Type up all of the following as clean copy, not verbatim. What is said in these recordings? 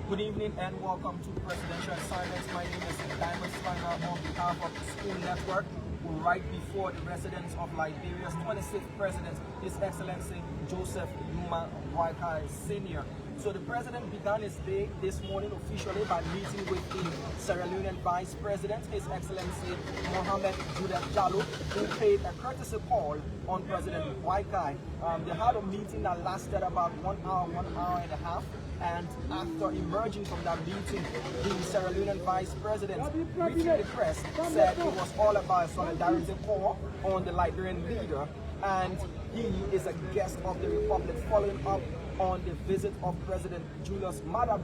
Good evening and welcome to Presidential Silence. My name is Diamond Slinger on behalf of the School Network. We're right before the residence of Liberia's 26th President, His Excellency Joseph Yuma Boakai Sr. So the President began his day this morning officially by meeting with the Sierra Leonean Vice President, His Excellency Mohamed Judah Jallo, who paid a courtesy call on President Boakai. They had a meeting that lasted about 1 hour and a half. And after emerging from that meeting, the Sierra Leonean Vice President, greeting the press, said it was all about a solidarity call on the Liberian leader, and he is a guest of the Republic, following up on the visit of President Julius Maada,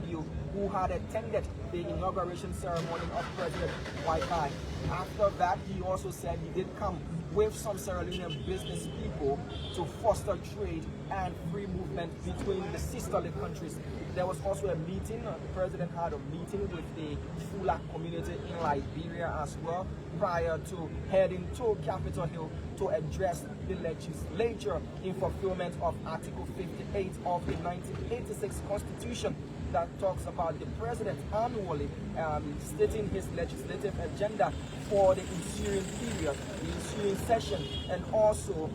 who had attended the inauguration ceremony of President Boakai. After that, he also said he did come with some Sierra Leonean business people to foster trade and free movement between the sisterly countries. There was also a meeting, the President had a meeting with the Fula community in Liberia as well, prior to heading to Capitol Hill to address the legislature in fulfillment of Article 58 of the 1986 Constitution that talks about the President annually stating his legislative agenda for the ensuing period, the ensuing session, and also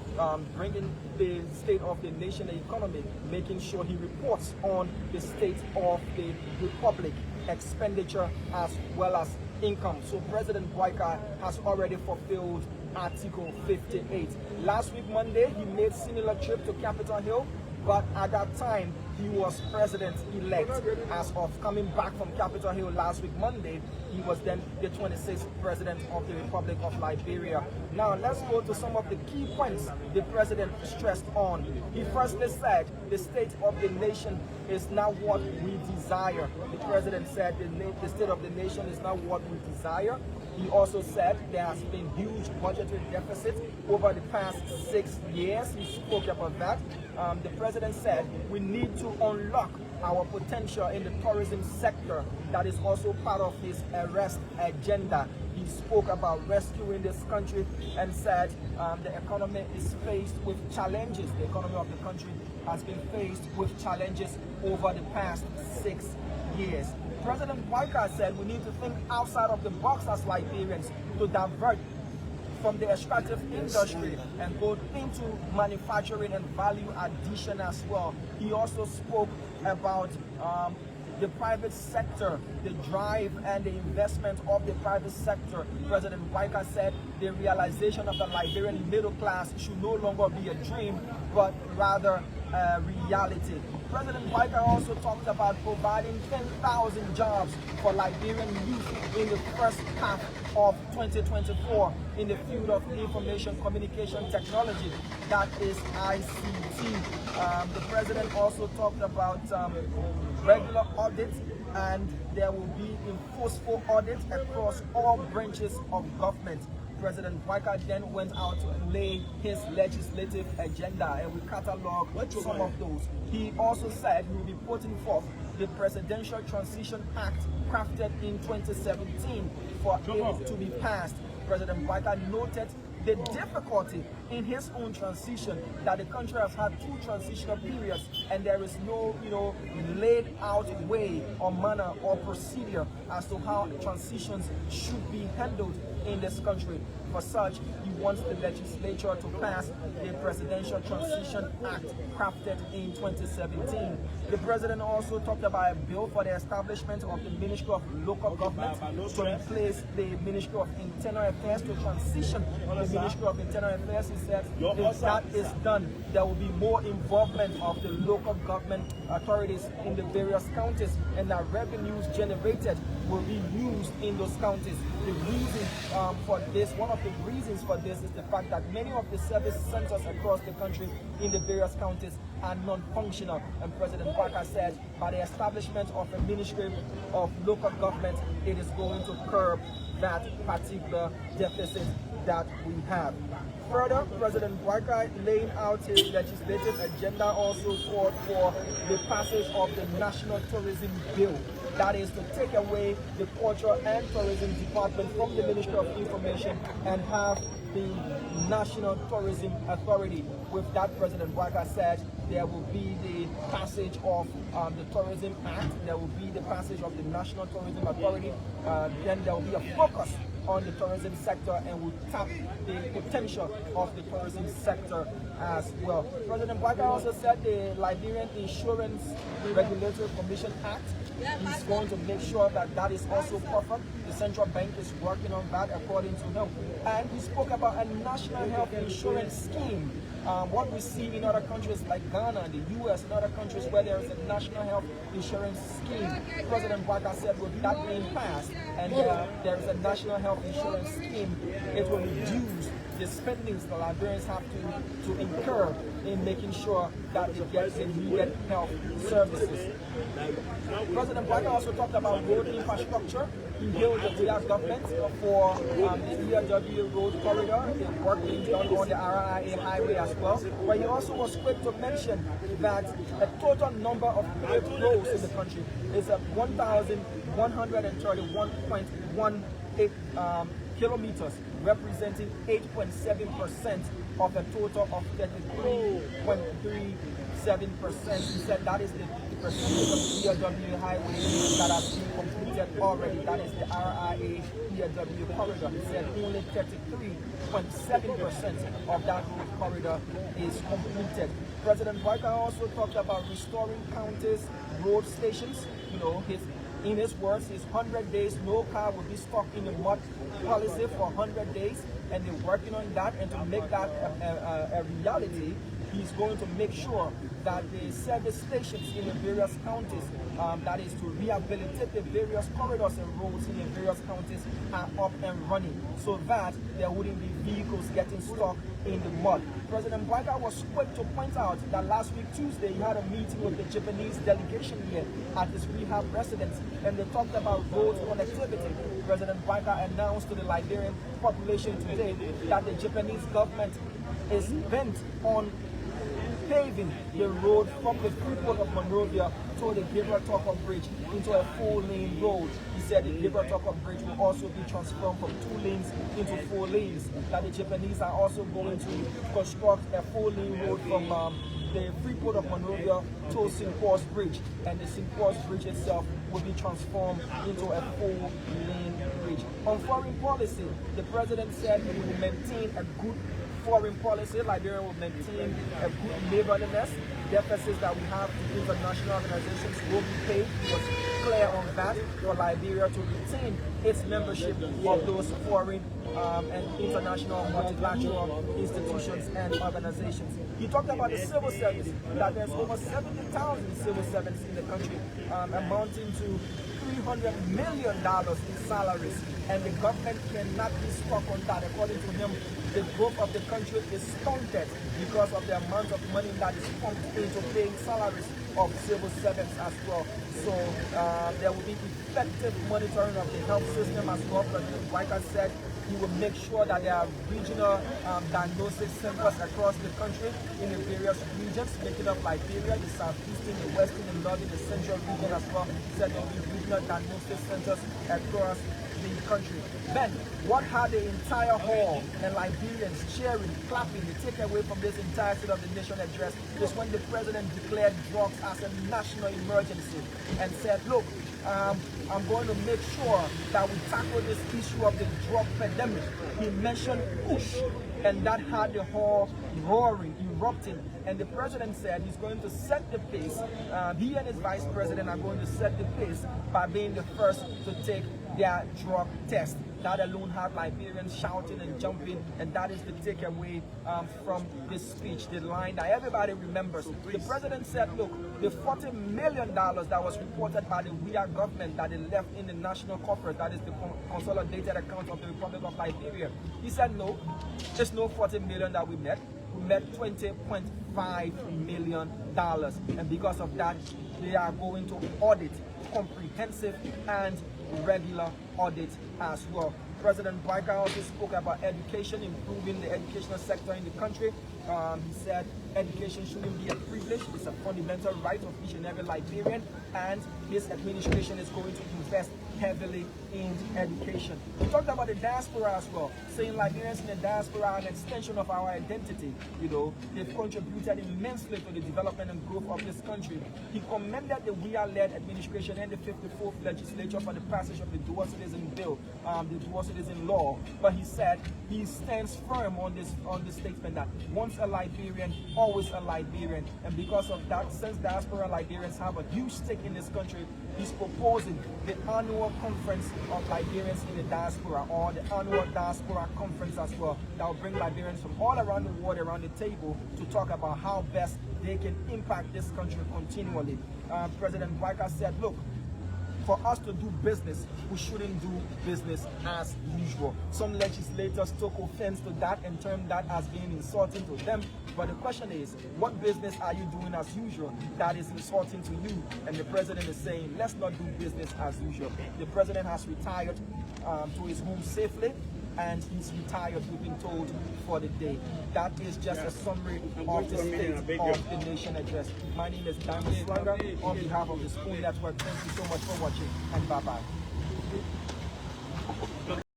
bringing the state of the nation, the economy, making sure he reports on the state of the Republic, expenditure as well as income. So President Boakai has already fulfilled Article 58. Last week, Monday, he made similar trip to Capitol Hill, but at that time, he was president-elect. As of coming back from Capitol Hill last week, Monday, he was then the 26th president of the Republic of Liberia. Now, let's go to some of the key points the president stressed on. He firstly said the state of the nation is now what we desire. The president said the state of the nation is now what we desire. He also said there has been huge budgetary deficit over the past 6 years. He spoke about that. The president said we need to unlock our potential in the tourism sector. That is also part of his arrest agenda. He spoke about rescuing this country and said the economy is faced with challenges. The economy of the country has been faced with challenges over the past 6 years. President Boakai said we need to think outside of the box as Liberians to divert from the extractive industry and go into manufacturing and value addition as well. He also spoke about the private sector, the drive and the investment of the private sector. President Boakai said the realization of the Liberian middle class should no longer be a dream, but rather a reality. President Boakai also talked about providing 10,000 jobs for Liberian youth in the first half of 2024 in the field of information communication technology, that is ICT. The president also talked about regular audits, and there will be enforcement audits across all branches of government. President Boakai then went out to lay his legislative agenda, and we catalog some of those. He also said he will be putting forth the Presidential Transition Act crafted in 2017 for it to be passed. President Boakai noted the difficulty in his own transition, that the country has had 2 transitional periods and there is no, laid out way or manner or procedure as to how transitions should be handled in this country. For such, he wants the legislature to pass the Presidential Transition Act crafted in 2017. The president also talked about a bill for the establishment of the Ministry of Local Government to replace the Ministry of Internal Affairs, to transition the Ministry of Internal Affairs. He said if that is done, there will be more involvement of the local government authorities in the various counties, and that revenues generated will be used in those counties. The reason for this, one of the reasons for this, is the fact that many of the service centers across the country in the various counties are non-functional, and President Boakai said by the establishment of a Ministry of Local Government, it is going to curb that particular deficit that we have. Further, President Boakai, laying out his legislative agenda, also called for the passage of the National Tourism Bill. That is to take away the Culture and Tourism Department from the Ministry of Information and have the National Tourism Authority. With that, President Bouaga said there will be the passage of the Tourism Act, there will be the passage of the National Tourism Authority, then there will be a focus on the tourism sector and will tap the potential of the tourism sector as well. President Bouaga also said the Liberian Insurance Regulatory Commission Act, he's going to make sure that that is also perfect. The central bank is working on that according to him. And he spoke about a national health insurance scheme. What we see in other countries like Ghana, the US, and other countries where there is a national health insurance scheme. President Bouaga said with that being passed and there is a national health insurance scheme, it will reduce the spendings the Liberians have to incur in making sure that they get the needed health services. President Bouaga also talked about road infrastructure. He hailed the VR government for the ERW road corridor, the work being done on the RIA highway as well. But he also was quick to mention that a total number of paved roads in the country is 1,131.18 kilometers, representing 8.7% of a total of 33.37%. He said that is the percentage of ERW highways that have been completed already. That is the RIA ERW corridor. He said only 33.7% of that road corridor is completed. President Bouaga also talked about restoring counties, road stations. You know, in his words, his 100 days, no car will be stuck in the mud policy for 100 days, and they're working on that. And to make that a reality, he's going to make sure that the service stations in the various counties, that is to rehabilitate the various corridors and roads in the various counties, are up and running so that there wouldn't be vehicles getting stuck in the mud. President Bouaga was quick to point out that last week Tuesday he had a meeting with the Japanese delegation here at his rehab residence, and they talked about road connectivity. President Bouaga announced to the Liberian population today that the Japanese government is bent on paving the road from the Freeport of Monrovia to the Gibraltar Bridge into a 4-lane road. He said the Gibraltar Bridge will also be transformed from 2 lanes into 4 lanes. That the Japanese are also going to construct a 4-lane road from the Freeport of Monrovia to St. Paul's Bridge, and the St. Paul's Bridge itself will be transformed into a 4-lane bridge. On foreign policy, the president said he will maintain a good foreign policy. Liberia will maintain a good neighborliness. Deficits that we have to international organizations will be paid. He was clear on that for Liberia to retain its membership of those foreign and international multilateral institutions and organizations. He talked about the civil service, that there's over 70,000 civil servants in the country, amounting to $300 million in salaries, and the government cannot be stuck on that. According to him, the growth of the country is stunted because of the amount of money that is pumped into paying salaries of civil servants as well. So there will be effective monitoring of the health system as well. President Bouaga said he will make sure that there are regional diagnosis centers across the country in the various regions, making up Liberia, the southeastern, the western, the northern, the central region as well. He said there will be regional diagnosis centers across the country. Then, what had the entire hall and Liberians cheering, clapping, the takeaway from this entire State of the Nation address is when the president declared drugs as a national emergency and said, look, I'm going to make sure that we tackle this issue of the drug pandemic. He mentioned push, and that had the hall roaring, erupting. And the president said he's going to set the pace. He and his vice president are going to set the pace by being the first to take their drug test. That alone had Liberians shouting and jumping, and that is the takeaway from this speech, the line that everybody remembers. The president said, look, the $40 million that was reported by the WIA government that they left in the national corporate, that is the consolidated account of the Republic of Liberia. He said, no, there's no $40 million that we met. We met $20.5 million. And because of that, they are going to audit, comprehensive and regular audit as well. President Bouaga also spoke about education, improving the educational sector in the country. He said education shouldn't be a privilege, it's a fundamental right of each and every Liberian, and his administration is going to invest heavily in education. We talked about the diaspora as well, saying Liberians in the diaspora are an extension of our identity. You know, they've contributed immensely to the development and growth of this country. He commended the We Are-led administration and the 54th legislature for the passage of the Dual Citizen Bill, the Dual Citizen Law. But he said he stands firm on this statement that once a Liberian, always a Liberian. And because of that, since diaspora Liberians have a huge stake in this country, he's proposing the annual conference of Liberians in the diaspora, or the annual diaspora conference as well, that will bring Liberians from all around the world around the table to talk about how best they can impact this country continually. President Waika said, look, for us to do business, we shouldn't do business as usual. Some legislators took offense to that and termed that as being insulting to them. But the question is, what business are you doing as usual that is insulting to you? And the president is saying, let's not do business as usual. The president has retired to his home safely, and he's retired, we've been told, for the day. That is just a summary of the State of the Nation address. My name is Diamond Slanger. On behalf of the School Network, thank you so much for watching, and bye-bye.